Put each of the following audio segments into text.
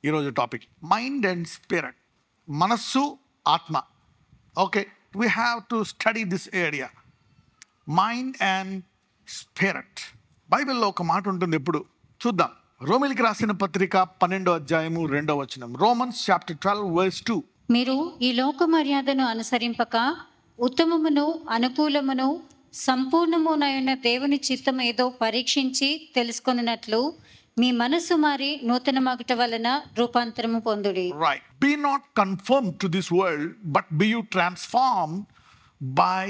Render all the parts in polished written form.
ఈరోజు topic mind and spirit, మనస్సు ఆత్మ. Okay, we have to study this area, mind and spirit. బైబిల్లో ఒక మాట ఉంటుంది, ఎప్పుడు చూద్దాం. రోమిలికి రాసిన పత్రిక 12వ అధ్యాయము 2వ వచనం. Romans chapter 12 verse 2. మీరు ఈ లోక మర్యాదను అనుసరింపక ఉత్తమమును అనుకూలమును సంపూర్ణమునైన దేవుని చిత్తం ఏదో పరీక్షించి తెలుసుకొనున్నట్లు మీ మనసు మారి నూతన మగుట వలన రూపాంతరము పొందుడి. Right. Be not conformed to this world, but be you transformed by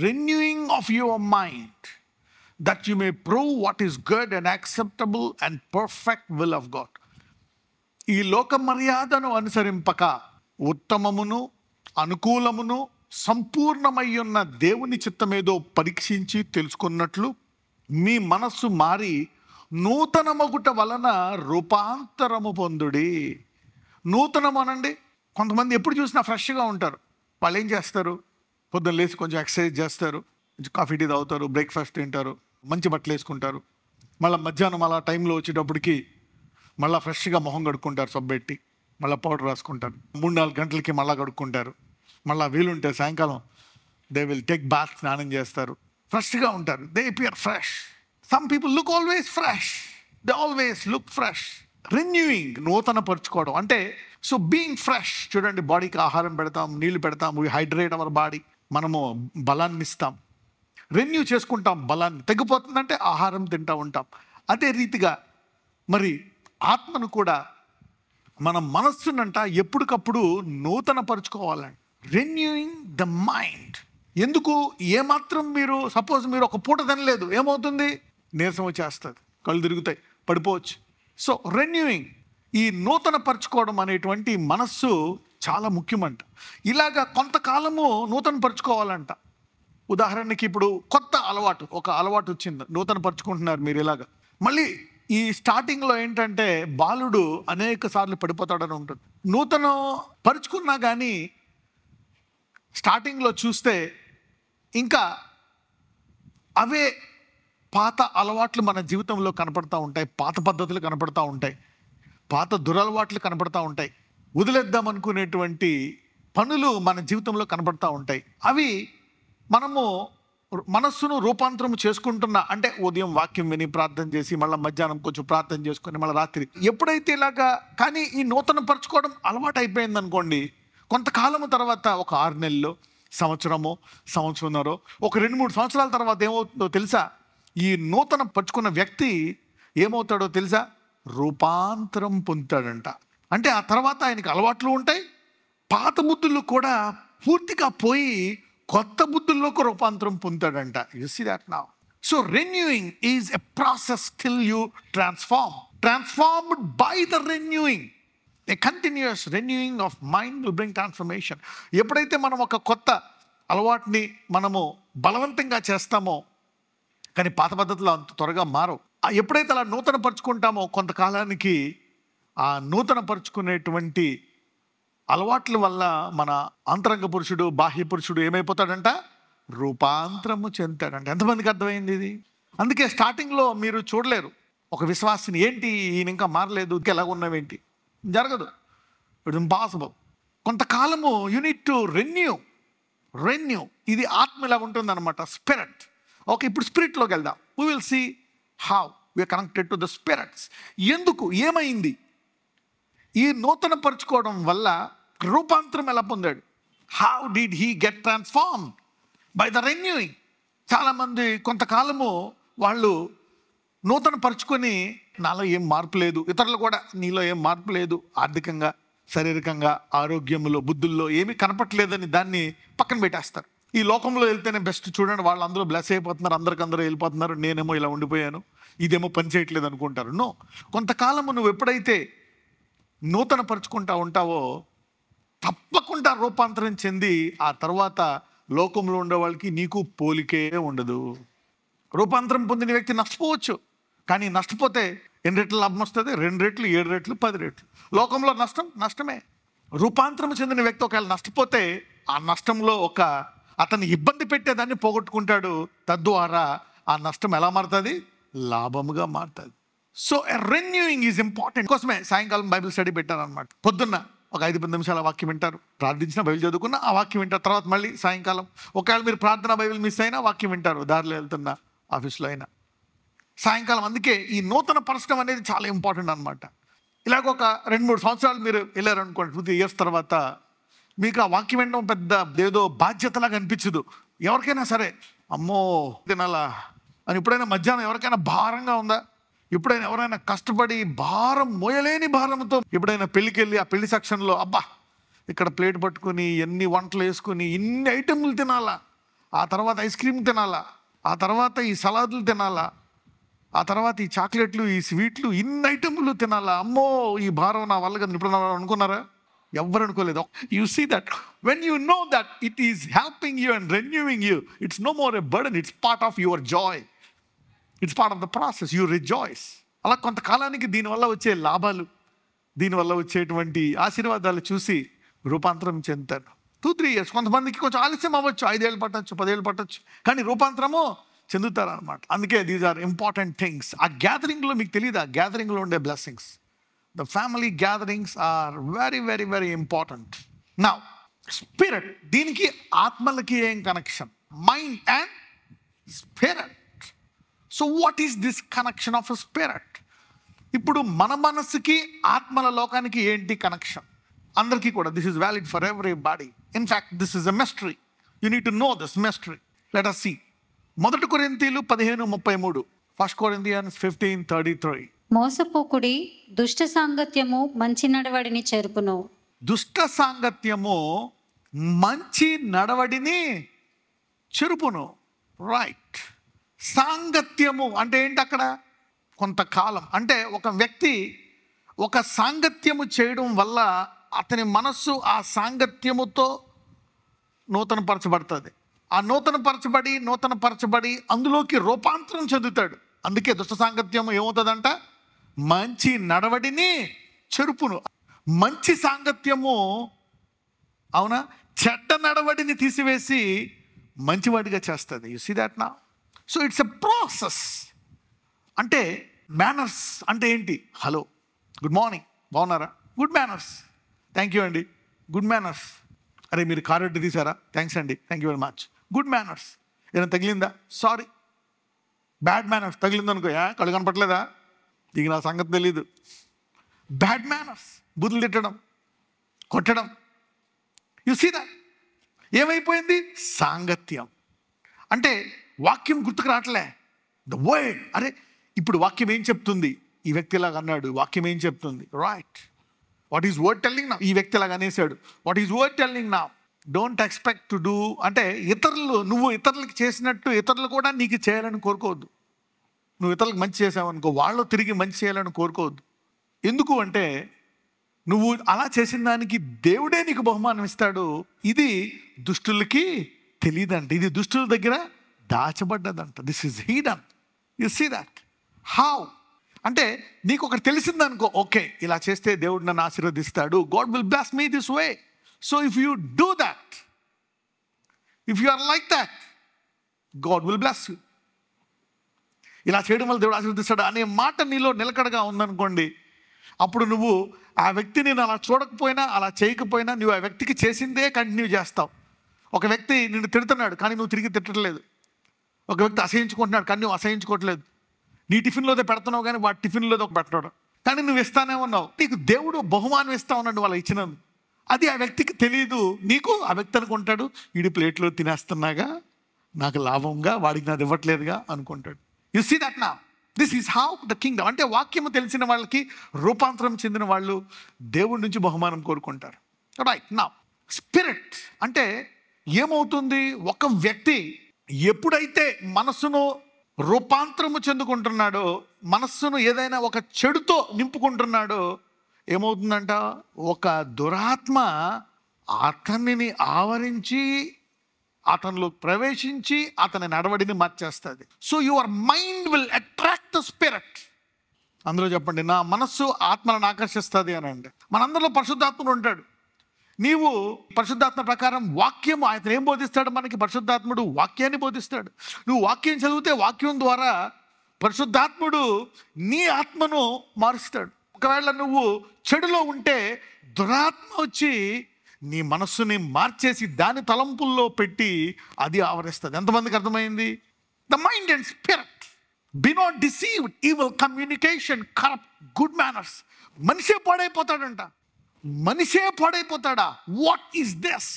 renewing of your mind, that you may prove what is good and acceptable and perfect will of God. ఈ లోక మర్యాదను అనుసరింపక ఉత్తమమును అనుకూలమును సంపూర్ణమయ్యున్న దేవుని చిత్తమేదో పరీక్షించి తెలుసుకున్నట్లు మీ మనస్సు మారి నూతన మగుట వలన రూపాంతరము పొందుడి. నూతనం అనండి. కొంతమంది ఎప్పుడు చూసినా ఫ్రెష్గా ఉంటారు. వాళ్ళు ఏం చేస్తారు? పొద్దున్న లేచి కొంచెం ఎక్సర్సైజ్ చేస్తారు, కొంచెం కాఫీ టీ తాగుతారు, బ్రేక్ఫాస్ట్ తింటారు, మంచి బట్టలు వేసుకుంటారు. మళ్ళీ మధ్యాహ్నం అలా టైంలో వచ్చేటప్పటికి మళ్ళీ ఫ్రెష్గా మొహం కడుక్కుంటారు, సబ్బెట్టి మళ్ళీ పౌడర్ రాసుకుంటారు. 3-4 గంటలకి మళ్ళీ కడుక్కుంటారు. మళ్ళీ వీలుంటే సాయంకాలం దే విల్ టేక్ బాత్, స్నానం చేస్తారు, ఫ్రెష్గా ఉంటారు. They appear fresh. Some people look always fresh, they always look fresh. Renewing, నూతన పరుచుకోవడం అంటే, సో బీయింగ్ ఫ్రెష్. చూడండి, బాడీకి ఆహారం పెడతాం, నీళ్లు పెడతాం, వీ హైడ్రేట్ అవర్ బాడీ, మనము బలాన్ని ఇస్తాం, రెన్యూ చేసుకుంటాం బలాన్ని. తగ్గిపోతుందంటే ఆహారం తింటూ ఉంటాం. అదే రీతిగా మరి ఆత్మను కూడా మన మనస్సునంట ఎప్పటికప్పుడు నూతన పరుచుకోవాలండి. Renewing the mind. ఎందుకు? ఏమాత్రం మీరు సపోజ్ మీరు ఒక పూట తినలేదు, ఏమవుతుంది? నీరసం వచ్చేస్తుంది, కళ్ళు తిరుగుతాయి, పడిపోవచ్చు. సో రెన్యూయింగ్, ఈ నూతన పరుచుకోవడం అనేటువంటి మనస్సు చాలా ముఖ్యమంట. ఇలాగా కొంతకాలము నూతన పరుచుకోవాలంట. ఉదాహరణకి ఇప్పుడు కొత్త అలవాటు, ఒక అలవాటు వచ్చింది, నూతన పరుచుకుంటున్నారు మీరు. ఇలాగా మళ్ళీ ఈ స్టార్టింగ్లో ఏంటంటే బాలుడు అనేక సార్లు పడిపోతాడని ఉంటుంది. నూతన పరుచుకున్నా కానీ స్టార్టింగ్లో చూస్తే ఇంకా అవే పాత అలవాట్లు మన జీవితంలో కనపడతా ఉంటాయి, పాత పద్ధతులు కనపడతా ఉంటాయి, పాత దురలవాట్లు కనపడతా ఉంటాయి, వదిలేద్దాం అనుకునేటువంటి పనులు మన జీవితంలో కనపడతా ఉంటాయి. అవి మనము మనస్సును రూపాంతరం చేసుకుంటున్నా అంటే ఉదయం వాక్యం విని ప్రార్థన చేసి మళ్ళీ మధ్యాహ్నం కొంచెం ప్రార్థన చేసుకొని మళ్ళీ రాత్రి ఎప్పుడైతే ఇలాగా. కానీ ఈ నూతన పరుచుకోవడం అలవాటు అయిపోయింది అనుకోండి, కొంతకాలం తర్వాత ఒక 6 నెలలు, సంవత్సరమో సంవత్సరంన్నర, ఒక 2-3 సంవత్సరాల తర్వాత ఏమవుతుందో తెలుసా? ఈ నూతన పరుచుకున్న వ్యక్తి ఏమవుతాడో తెలుసా? రూపాంతరం పొందుతాడంట. అంటే ఆ తర్వాత ఆయనకి అలవాట్లు ఉంటాయి, పాత బుద్ధులు కూడా పూర్తిగా పోయి కొత్త బుద్ధుల్లోకి రూపాంతరం పొందుతాడంట. You see that now. So renewing is a process till you transformed by the renewing. A continuous renewing of mind will bring transformation. ఎప్పుడైతే మనం ఒక కొత్త అలవాటుని మనము బలవంతంగా చేస్తామో, కానీ పాత పద్ధతులు అంత త్వరగా మారవు. ఎప్పుడైతే అలా నూతన పరుచుకుంటామో కొంతకాలానికి ఆ నూతన పరుచుకునేటువంటి అలవాట్ల వల్ల మన అంతరంగ పురుషుడు బాహ్య పురుషుడు ఏమైపోతాడంట? రూపాంతరము చెందుతాడంట. ఎంతమందికి అర్థమైంది ఇది? అందుకే స్టార్టింగ్లో మీరు చూడలేరు ఒక విశ్వాసిని, ఏంటి ఈయన ఇంకా మారలేదు, ఇంకా ఎలాగ ఉన్నావేంటి, జరగదు. It's impossible. కొంతకాలము యూ నీడ్ టు రెన్యూ. ఇది ఆత్మ ఇలా ఉంటుంది అనమాట, స్పిరిట్. ఓకే, ఇప్పుడు స్పిరిట్లోకి వెళ్దాం. We will see how we are connected to the spirits. ఎందుకు, ఏమైంది? ఈ నూతన పరుచుకోవడం వల్ల రూపాంతరం ఎలా పొందాడు? How did he get transformed? By the renewing. చాలామంది కొంతకాలము వాళ్ళు నూతన పరుచుకొని నాలో ఏం మార్పు లేదు, ఇతరులు కూడా నీలో ఏం మార్పు లేదు, ఆర్థికంగా, శారీరకంగా, ఆరోగ్యంలో, బుద్ధుల్లో ఏమీ కనపట్లేదని దాన్ని పక్కన పెట్టేస్తారు. ఈ లోకంలో వెళ్తేనే బెస్ట్, చూడండి వాళ్ళందరూ బ్లెస్ అయిపోతున్నారు, అందరికందరూ వెళ్ళిపోతున్నారు, నేనేమో ఇలా ఉండిపోయాను, ఇదేమో పని చేయట్లేదు అనుకుంటారు. నో, కొంతకాలము నువ్వు ఎప్పుడైతే నూతన పరుచుకుంటా ఉంటావో తప్పకుండా రూపాంతరం చెంది ఆ తర్వాత లోకంలో ఉండే వాళ్ళకి నీకు పోలికే ఉండదు. రూపాంతరం పొందిన వ్యక్తి నష్టపోవచ్చు, కానీ నష్టపోతే ఎన్ని రెట్లు లాభం వస్తుంది? 2 రెట్లు, 7 రెట్లు, 10 రెట్లు. లోకంలో నష్టమే. రూపాంతరం చెందిన వ్యక్తి ఒకవేళ నష్టపోతే ఆ నష్టంలో అతన్ని ఇబ్బంది పెట్టేదాన్ని పోగొట్టుకుంటాడు. తద్వారా ఆ నష్టం ఎలా మారుతుంది? లాభముగా మారుతుంది. So renewing is important. కోసమే సాయంకాలం బైబిల్ స్టడీ పెట్టాను అనమాట. పొద్దున్న ఒక 5-10 నిమిషాల వాక్యం వింటారు, ప్రార్థించిన బైబిల్ చదువుకున్న ఆ వాక్యం వింటారు. తర్వాత మళ్ళీ సాయంకాలం ఒకవేళ మీరు ప్రార్థన బైబిల్ మిస్ అయినా వాక్యం వింటారు, దారిలో వెళ్తున్న ఆఫీస్లో అయినా. సాయంకాలం అందుకే ఈ నూతన పరచడం అనేది చాలా ఇంపార్టెంట్ అనమాట. ఇలాగ ఒక 2-3 సంవత్సరాలు మీరు వెళ్ళారనుకోండి, 2-3 years తర్వాత మీకు ఆ వాక్యం వినడం పెద్ద ఏదో బాధ్యతలాగా అనిపించదు. ఎవరికైనా సరే అమ్మో తినాలా అని ఎప్పుడైనా మధ్యాహ్నం ఎవరికైనా భారంగా ఉందా, ఎప్పుడైనా ఎవరైనా కష్టపడి భారం మోయలేని భారంతో ఎప్పుడైనా పెళ్ళికి వెళ్ళి ఆ పెళ్లి సెక్షన్లో అబ్బా ఇక్కడ ప్లేట్ పట్టుకుని ఎన్ని వంటలు వేసుకుని ఇన్ని ఐటెంలు తినాలా, ఆ తర్వాత ఐస్ క్రీమ్ తినాలా, ఆ తర్వాత ఈ సలాదులు తినాలా, ఆ తర్వాత ఈ చాక్లెట్లు ఈ స్వీట్లు ఇన్ని ఐటెంలు తినాలా, అమ్మో ఈ భారం నా వల్ల కదా ఇప్పుడు అనుకున్నారా? ఎవరు అనుకోలేదు. You see that when you know that it is helping you and renewing you, it's no more a burden, it's part of your joy, it's part of the process, you rejoice. అలా కొంతకాలానికి దీనివల్ల వచ్చే లాభాలు, దీనివల్ల వచ్చేటువంటి ఆశీర్వాదాలు చూసి రూపాంతరం చెందుతారు. 2-3 years, కొంతమందికి కొంచెం ఆలస్యం అవ్వచ్చు, 5 ఏళ్ళు పట్టచ్చు, 10 ఏళ్ళు పట్టచ్చు, కానీ రూపాంతరము చెందుతారు అనమాట. అందుకే దీస్ ఆర్ ఇంపార్టెంట్ థింగ్స్. ఆ గ్యాదరింగ్లో మీకు తెలియదు, ఆ గ్యాదరింగ్లో ఉండే blessings, the family gatherings are very very very important. Now spirit, దీనికి ఆత్మలకి ఏం connection? Mind and spirit. So what is this connection of a spirit? ఇప్పుడు మన మనసుకి ఆత్మల లోకానికి ఏంటి కనెక్షన్? అందరికీ కూడా this is valid for everybody. In fact this is a mystery, you need to know this mystery. Let us see. 1 కొరింథీయులు 15:33, 1 Corinthians 15:33. మోసపోకుడి, దుష్ట సాంగత్యము మంచి నడవడిని చెరుపును. దుష్ట సాంగత్యము మంచి నడవడిని చెరుపును. రైట్. సాంగత్యము అంటే ఏంటి? అక్కడ కొంతకాలం అంటే ఒక వ్యక్తి ఒక సాంగత్యము చేయడం వల్ల అతని మనస్సు ఆ సాంగత్యముతో నూతనపరచబడుతుంది. ఆ నూతనపరచబడి అందులోకి రూపాంతరం చెందుతాడు. అందుకే దుష్ట సాంగత్యము ఏమవుతుందంట? మంచి నడవడిని చెరుపును. మంచి సాంగత్యము అవునా చెడ్డ నడవడిని తీసివేసి మంచివాడిగా చేస్తుంది. యు సీ దాట్ నా? So it's a process. అంటే మేనర్స్ అంటే ఏంటి? హలో, గుడ్ మార్నింగ్, బాగున్నారా? Good manners. థ్యాంక్ యూ అండి, గుడ్ మేనర్స్. అరే మీరు కారెట్టు తీసారా? థ్యాంక్స్ అండి, thank you very much. Good manners. ఏదైనా తగిలిందా? సారీ. బ్యాడ్ మేనర్స్ తగిలిందనుకో, కళ్ళు కనపట్లేదా, ఇక నా సంగతి తెలీదు. బ్యాడ్ మేనర్స్, బుద్ధులు తిట్టడం, కొట్టడం. You see that? ఏమైపోయింది? సాంగత్యం. అంటే వాక్యం గుర్తుకు రావట్లే. The word. అరే ఇప్పుడు వాక్యం ఏం చెప్తుంది? ఈ వ్యక్తి ఇలాగ అన్నాడు, వాక్యం ఏం చెప్తుంది? Right. What is word telling నా? ఈ వ్యక్తి ఇలాగ అనేసాడు, వాట్ ఈజ్ వర్డ్ టెల్లింగ్ నా? Don't expect to do. అంటే నువ్వు ఇతరులకి చేసినట్టు ఇతరులు కూడా నీకు చేయాలని కోరుకోవద్దు. నువ్వు ఇతరులకు మంచి చేసావనుకో, వాళ్ళు తిరిగి మంచి చేయాలని కోరుకోవద్దు. ఎందుకు అంటే నువ్వు అలా చేసిన దానికి దేవుడే నీకు బహుమానం ఇస్తాడు. ఇది దుష్టులకి తెలియదంట, ఇది దుష్టుల దగ్గర దాచబడ్డదంట. This is hidden. You see that? How అంటే నీకు ఒకటి తెలిసిందనుకో, ఓకే ఇలా చేస్తే దేవుడు నన్ను ఆశీర్వదిస్తాడు, God will bless me this way. So if you do that, if you are like that, God will bless you. ఇలా చేయడం వల్ల దేవుడు ఆశీర్వదిస్తాడు అనే మాట నీలో నిలకడగా ఉందనుకోండి, అప్పుడు నువ్వు ఆ వ్యక్తిని అలా చూడకపోయినా అలా చేయకపోయినా నువ్వు ఆ వ్యక్తికి చేసిందే కంటిన్యూ చేస్తావు. ఒక వ్యక్తి నిన్ను తిడుతున్నాడు కానీ నువ్వు తిరిగి తిట్టట్లేదు. ఒక వ్యక్తి అసహించుకుంటున్నాడు కానీ నువ్వు అసహించుకోవట్లేదు. నీ టిఫిన్లోదే పెడుతున్నావు కానీ వాటి టిఫిన్లోదే ఒక పెట్టడం, కానీ నువ్వు ఇస్తానే ఉన్నావు. నీకు దేవుడు బహుమానం ఇస్తా ఉన్నాడు వాళ్ళు ఇచ్చినందుకు. అది ఆ వ్యక్తికి తెలియదు. నీకు ఆ వ్యక్తి అనుకుంటాడు, వీడి ప్లేట్లో తినేస్తున్నాగా, నాకు లాభంగా, వాడికి నాది ఇవ్వట్లేదుగా అనుకుంటాడు. యు సీ దట్ నా? This is how the Kingdom. అంటే వాక్యము తెలిసిన వాళ్ళకి, రూపాంతరం చెందిన వాళ్ళు దేవుడి నుంచి బహుమానం కోరుకుంటారు. రైట్. నా స్పిరిట్ అంటే ఏమవుతుంది? ఒక వ్యక్తి ఎప్పుడైతే మనస్సును రూపాంతరము చెందుకుంటున్నాడో, మనస్సును ఏదైనా ఒక చెడుతో నింపుకుంటున్నాడో ఏమవుతుందంట? ఒక దురాత్మ అతనిని ఆవరించి అతనిలో ప్రవేశించి అతని నడవడిని మార్చేస్తుంది. So your mind will attract the spirit. అందులో చెప్పండి, నా మనస్సు ఆత్మలను ఆకర్షిస్తుంది అని అంటే మనందరిలో పరిశుద్ధాత్ముడు ఉంటాడు. నీవు పరిశుద్ధాత్మ ప్రకారం వాక్యము, ఆయన ఏం బోధిస్తాడు మనకి? పరిశుద్ధాత్ముడు వాక్యాన్ని బోధిస్తాడు. నువ్వు వాక్యం చదివితే వాక్యం ద్వారా పరిశుద్ధాత్ముడు నీ ఆత్మను మారుస్తాడు. ఒకవేళ నువ్వు చెడులో ఉంటే దురాత్మ వచ్చి నీ మనస్సుని మార్చేసి దాని తలంపుల్లో పెట్టి అది ఆవరిస్తుంది. ఎంతమందికి అర్థమైంది? The mind and spirit. Be not deceived, evil communication corrupt good manners. మనిషే పాడైపోతాడంట. మనిషే పాడైపోతాడా? What is this?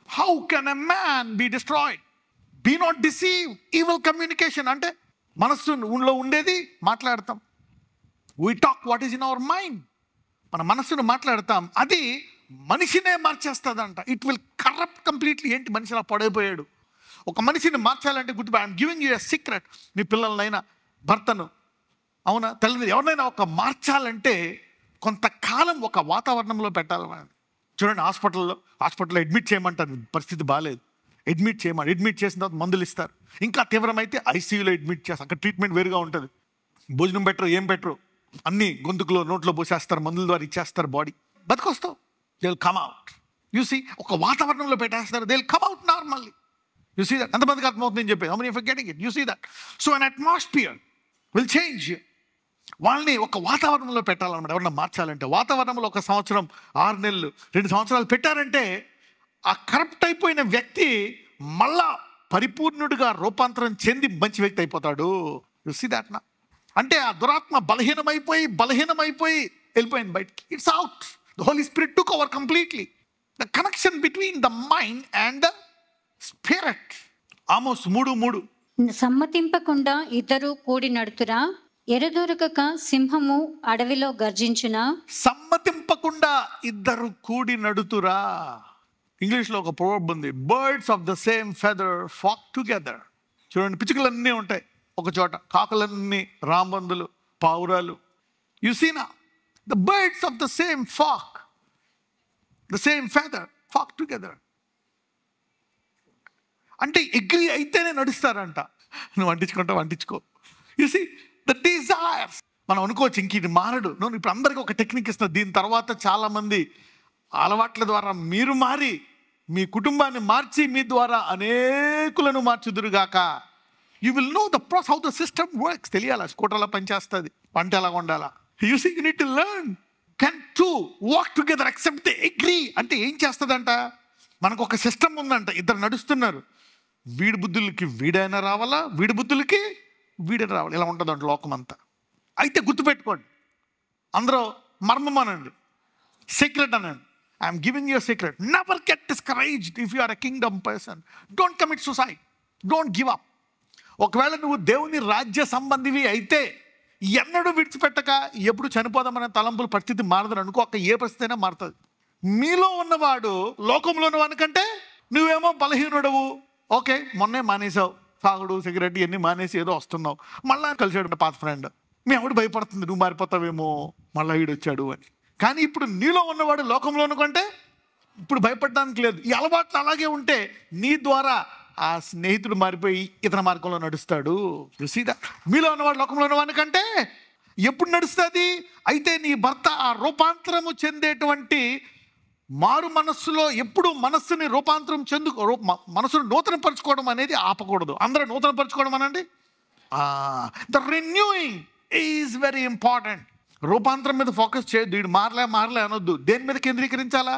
How can a man be destroyed? Be not deceived, evil communication అంటే మనస్సులో ఉండేది మాట్లాడతాం. We talk what is in our mind. మన మనస్సును మాట్లాడతాం, అది మనిషినే మార్చేస్తుందంట. It will corrupt completely. ఏంటి మనిషి అలా పడైపోయాడు? ఒక మనిషిని మార్చాలంటే గుర్తు, I'm giving you a secret. మీ పిల్లలనైనా, భర్తను, అవునా, తల్లిని, ఎవరినైనా ఒక మార్చాలంటే కొంతకాలం ఒక వాతావరణంలో పెట్టాలి. చూడండి, హాస్పిటల్లో అడ్మిట్ చేయమంటారు, పరిస్థితి బాగాలేదు, అడ్మిట్ చేసిన తర్వాత మందులు ఇస్తారు. ఇంకా తీవ్రమైతే ఐసీయూలో అడ్మిట్ చేస్తారు. అక్కడ ట్రీట్మెంట్ వేరుగా ఉంటుంది. భోజనం పెట్టరు, ఏం పెట్టరు, అన్నీ గొంతుకులో నోట్లో పోసేస్తారు, మందుల ద్వారా ఇచ్చేస్తారు. బాడీ బతికొస్తావు, they will come out. You see, ఒక వాతావరణంలో పెట్టేస్తారు, they will come out normally. You see that. ఎంతమందికి అర్థమవుతుంది నేను చెప్పేది? How many of you getting it? You see that. So an atmosphere will change. వాళ్ళని ఒక వాతావరణంలో పెట్టాలన్నమాట. ఎవరన్నా మార్చాలంటే వాతావరణంలో 1 సంవత్సరం, 6 నెలలు, 2 సంవత్సరాలు పెట్టారంటే ఆ కరప్ట్ అయిపోయిన వ్యక్తి మళ్ళా పరిపూర్ణుడిగా రూపాంతరం చెంది మంచి వ్యక్తి అయిపోతాడు. యు సీ దాట్ నా? అంటే ఆ దురాత్మ బలహీనమైపోయి వెళ్ళిపోయింది బయటికి. It's out. The Holy Spirit took over completely. The connection between the mind and the spirit. Amos 3:3. సమ్మతింపకుండా ఇద్దరు కూడి నడుతురా? ఎరదొరకక సింహము అడవిలో గర్జించునా? సమ్మతింపకుండా ఇద్దరు కూడి నడుతురా. ఇంగ్లీష్లో ఒక ప్రొవర్బ్ ఉంది, birds of the same feather flock together. చూడండి, పిచ్చుకలన్నీ ఉంటాయి ఒక చోట, కాకులన్నీ, రాంబందులు, పావురాలు. యు సీ నా? The birds of the same flock, the same feather flock together. అంటే అగ్రీ అయితేనే నడుస్తారంట. నువ్వు అంటించుకో. You see the desires. మనం అనుకోవచ్చు ఇంక ఇది మారడు. నేను ఇప్పుడు అందరికీ ఒక టెక్నిక్ ఇస్తున్నా. దీని తర్వాత చాలామంది అలవాట్ల ద్వారా మీరు మారి మీ కుటుంబాన్ని మార్చి మీ ద్వారా అనేకులను మార్చుదురుగాక. You will know the process, how the system works. తెలియాలా స్కూటర్ ఎలా పనిచేస్తుంది, వంట ఎలా వండాలా. You see you need to learn. Can to walk together, accept the agree. అంటే ఏం చేస్తుందంట? మనకు ఒక సిస్టమ్ ఉందంట, ఇద్దరు నడుస్తున్నారు. వీడి బుద్ధులకి వీడైనా రావాలా, వీడి బుద్ధులకి వీడైనా రావాలి. ఇలా ఉంటుందంట లోకం అంతా. అయితే గుర్తుపెట్టుకోండి, అందరూ మర్మం అనండి, సీక్రెట్ అనండి. I'm giving you secret. Never get discouraged if you are a kingdom person. Don't commit suicide. Don't give up. ఒకవేళ నువ్వు దేవుని రాజ్య సంబంధివి అయితే ఎన్నడూ విడిచిపెట్టక ఎప్పుడు చనిపోదామనే తలంపుల పరిస్థితి మారదని అనుకో. అక్క ఏ పరిస్థితి అయినా మారుతుంది. మీలో ఉన్నవాడు లోకంలో ఉన్నవానికంటే నువ్వేమో బలహీనుడవు. ఓకే, మొన్నే మానేసావు తాగుడు, సిగరెట్ ఇవన్నీ మానేసి ఏదో వస్తున్నావు. మళ్ళీ కలిసాడు పాత ఫ్రెండ్, మీ ఆవిడ భయపడుతుంది నువ్వు మారిపోతావేమో, మళ్ళీ వీడు వచ్చాడు అని. కానీ ఇప్పుడు నీలో ఉన్నవాడు లోకంలోను కంటే ఇప్పుడు భయపడడానికి లేదు. ఈ అలవాట్లు అలాగే ఉంటే నీ ద్వారా ఆ స్నేహితుడు మారిపోయి ఇతర మార్గంలో నడుస్తాడు. చూసిదా, మీలో ఉన్నవాడు లోకంలో ఉన్నవాడి కంటే ఎప్పుడు నడుస్తుంది? అయితే నీ భర్త ఆ రూపాంతరము చెందేటువంటి మారు మనస్సులో ఎప్పుడు మనస్సుని రూపాంతరం మనస్సును నూతనపరచుకోవడం అనేది ఆపకూడదు. అందరూ నూతనపరచుకోవడం అనండి. The renewing is very important. రూపాంతరం మీద ఫోకస్ చేయొద్దు. వీడు మారలే అనొద్దు. దేని మీద కేంద్రీకరించాలా?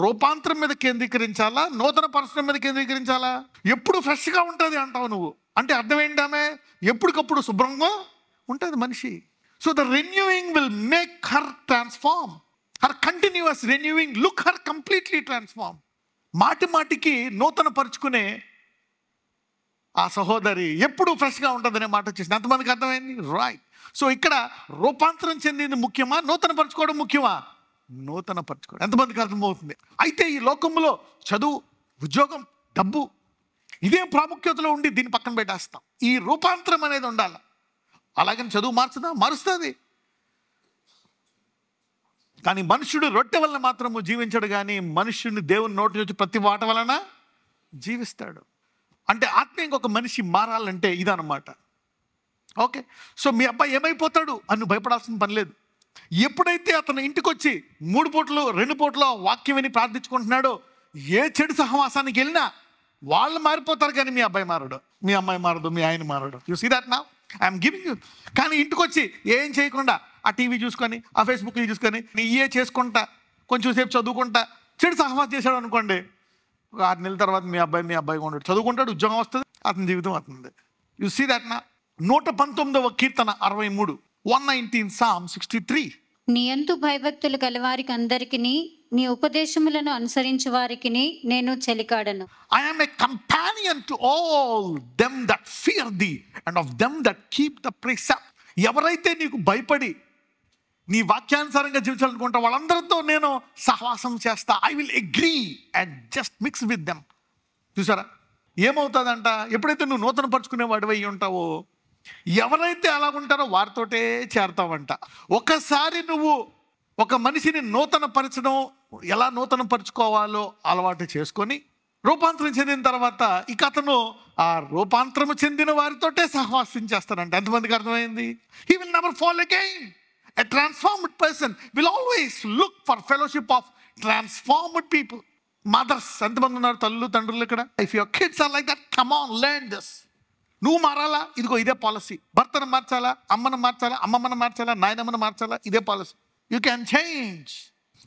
రూపాంతరం మీద కేంద్రీకరించాలా, నూతన పరచడం మీద కేంద్రీకరించాలా? ఎప్పుడు ఫ్రెష్గా ఉంటుంది అంటావు నువ్వు. అంటే అర్థం ఏంటామే? ఎప్పటికప్పుడు శుభ్రంగా ఉంటుంది మనిషి. So the renewing will make her transform. Her continuous renewing look her completely transform. మాటికి నూతన పరుచుకునే ఆ సహోదరి ఎప్పుడు ఫ్రెష్గా ఉంటుందనే మాట వచ్చేసింది. ఎంతమందికి అర్థమైంది? రైట్. సో ఇక్కడ రూపాంతరం చెందింది ముఖ్యమా, నూతన పరచుకోవడం ముఖ్యమా? నూతన పరచుకోవడం. ఎంతమందికి అర్థమవుతుంది? అయితే ఈ లోకంలో చదువు, ఉద్యోగం, డబ్బు ఇదే ప్రాముఖ్యతలో ఉండి దీన్ని పక్కన పెట్టేస్తాం. ఈ రూపాంతరం అనేది ఉండాలి. అలాగని చదువు మారుస్తుంది. కానీ మనుష్యుడు రొట్టె వలన మాత్రము జీవించడు, కానీ మనుష్యుని దేవుని నోటి నుంచి ప్రతి మాట వలన జీవిస్తాడు. అంటే ఆత్మీయంగా ఒక మనిషి మారాలంటే ఇదన్నమాట. ఓకే, సో మీ అబ్బాయి ఏమైపోతాడు అని భయపడాల్సిన పని లేదు. ఎప్పుడైతే అతను ఇంటికి వచ్చి 3 పూటలు 2 పూటలు వాక్యం విని ప్రార్థించుకుంటున్నాడో, ఏ చెడు సహవాసానికి వెళ్ళినా వాళ్ళు మారిపోతారు, కానీ మీ అబ్బాయి మారడు. మీ అమ్మాయి మారదు, మీ ఆయన మారడు. You see that now I'm giving you. కానీ ఇంటికి వచ్చి ఏం చేయకుండా ఆ టీవీ చూసుకొని, ఆ ఫేస్బుక్ చూసుకొని, ఇయే చేసుకుంటా, కొంచెం సేపు చదువుకుంటా చెడు సహవాసం చేశాడు అనుకోండి, 6 నెలల తర్వాత మీ అబ్బాయి ఉండడు, చదువుకుంటాడు, ఉద్యోగం వస్తుంది, అతని జీవితం అవుతుంది. యు సీ దట్ నా. 119వ కీర్తన 63, 119 Psalm 63. నీ యందు భయభక్తులు గలవారికి అందరికి నీ ఉపదేశములను అనుసరించు వారికి నేను చెలికాడను. I am a companion to all them that fear thee and of them that keep the precept. ఎవరైతే నీకు భయపడి నీ వాక్యానుసారంగా జీవించాలనుకుంటా వాళ్ళందరితో నేను సహవాసం చేస్తా. I will agree and just mix with them. చూసారా ఏమవుతుందంట, ఎప్పుడైతే నువ్వు నూతన పరుచుకునే వాడివి అయి ఉంటావో, ఎవరైతే అలాగుంటారో వారితోటే చేరతావంట. ఒకసారి నువ్వు ఒక మనిషిని నూతన పరచడం, ఎలా నూతన పరుచుకోవాలో అలవాటు చేసుకొని రూపాంతరం చెందిన తర్వాత ఇక అతను ఆ రూపాంతరము చెందిన వారితోటే సహవాసం చేస్తానంట. ఎంతమందికి అర్థమైంది? He will never fall again. A transformed person will always look for fellowship of transformed people. Mothers, ఎంతమంది ఉన్నారు తల్లులు తండ్రులు ఇక్కడ? If your kids are like that, come on, learn this. నువ్వు మారాలా, ఇదిగో ఇదే పాలసీ. భర్తను మార్చాలా, అమ్మను మార్చాలా, అమ్మమ్మను మార్చాలా, నాయనమ్మను మార్చాలా, ఇదే policy. You can change.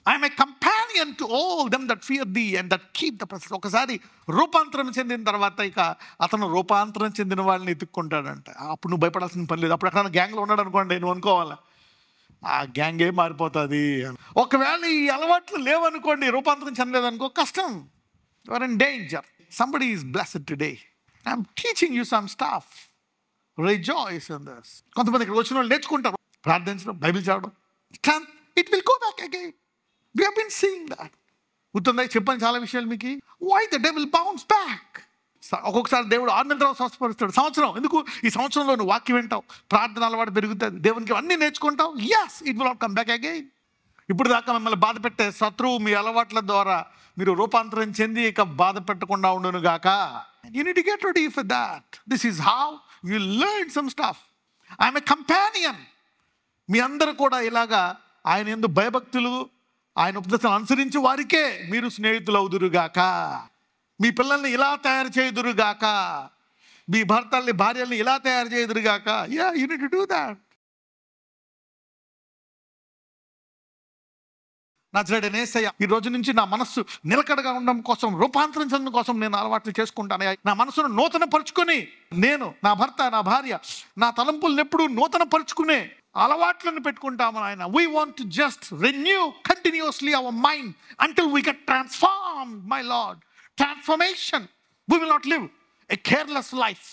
I am a companion to all them that fear thee and that keep the presence. ఒకసారి రూపాంతరం చెందిన తర్వాత ఇక అతను రూపాంతరం చెందిన వాళ్ళని ఎత్తుక్కుంటాడంట. అప్పుడు నువ్వు భయపడాల్సిన పని లేదు. అప్పుడు అక్కడ గ్యాంగ్లో ఉన్నాడు అనుకోండి, నువ్వు అనుకోవాలా ఆ గ్యాంగే మారిపోతుంది. ఒకవేళ ఈ అలవాట్లు లేవనుకోండి, రూపాంతరం చెందలేదనుకో, కష్టం. You are in danger. Somebody is blessed today. I'm teaching you some stuff. Rejoice in this. కొంతమంది ఇక్కడ వచ్చిన వాళ్ళు నేర్చుకుంటారు ప్రార్థించడం, బైబిల్ చదవడం. It will go back again. We have been seeing that. గుర్తుందా చెప్పాను చాలా విషయాలు మీకు. Why the devil bounce back. ఒక్కొక్కసారి దేవుడు 6 నెలల తర్వాత స్వస్థపరుస్తాడు. సంవత్సరం ఎందుకు? ఈ సంవత్సరంలో నువ్వు వాక్యం వింటావు, ప్రార్థన అలవాటు పెరుగుతుంది, దేవునికి అన్నీ నేర్చుకుంటావు. Yes, it will not come back again. ఇప్పుడు దాకా మిమ్మల్ని బాధ పెట్టే శత్రువు మీ అలవాట్ల ద్వారా మీరు రూపాంతరం చెంది ఇక బాధ పెట్టకుండా ఉండును గాక. You need to get ready for that. This is how you learn some stuff. I'm a companion. మీ అందరూ కూడా ఇలాగా ఆయన యందు భయభక్తులు, ఆయన ఉపదేశాలను అనుసరించి వారికే మీరు స్నేహితులు అవుదురుగాక. మీ పిల్లల్ని ఇలా తయారు చేయుదురుగాక. మీ భర్తల్ని భార్యల్ని ఇలా తయారు చేయుదురుగాక. Yeah, you need to do that. నజరేయుడైన యేసయ్య, ఈ రోజు నుంచి నా మనస్సు నిలకడగా ఉండడం కోసం, రూపాంతరం చెందడం కోసం నేను అలవాట్లు చేసుకుంటాను. నా మనసును నూతన పరుచుకొని నేను, నా భర్త, నా భార్య, నా తలంపులను ఎప్పుడు నూతన పరుచుకునే అలవాట్లను పెట్టుకుంటాము ఆయన. We want to just renew continuously our mind until we get transformed, my lord. Transformation. We will not live a careless life.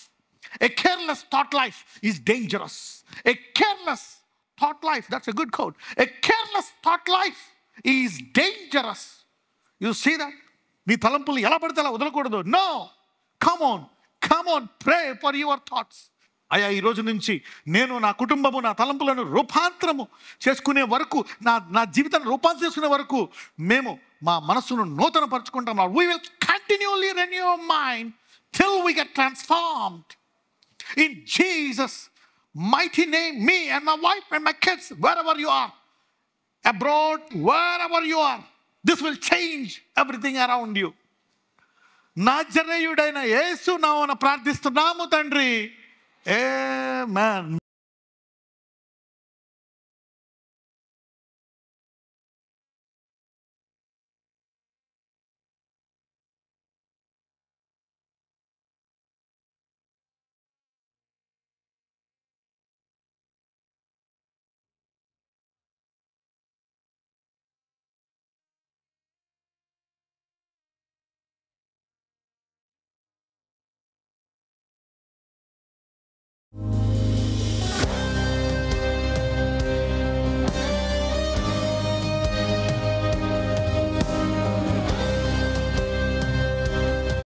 A careless thought life is dangerous. A careless thought life, that's a good quote. A careless thought life is dangerous. You see that? నీ తలంపులు ఎలా పడితే అలా వదలకూడదు. No, come on, pray for your thoughts. అయ్యా, ఈ రోజు నుంచి నేను నా కుటుంబము, నా తలంపులను రూపాంతరము చేసుకునే వరకు, నా జీవితాన్ని రూపాంతరం చేసుకునే వరకు మేము మా మనస్సును నూతన పరుచుకుంటాం. We will continually renew our mind till we get transformed. In Jesus' mighty name, me and my wife and my kids, wherever you are, abroad, wherever you are, this will change everything around you. నజరేయుడైన యేసు నామమున ప్రార్థిస్తున్నాము తండ్రి. Amen.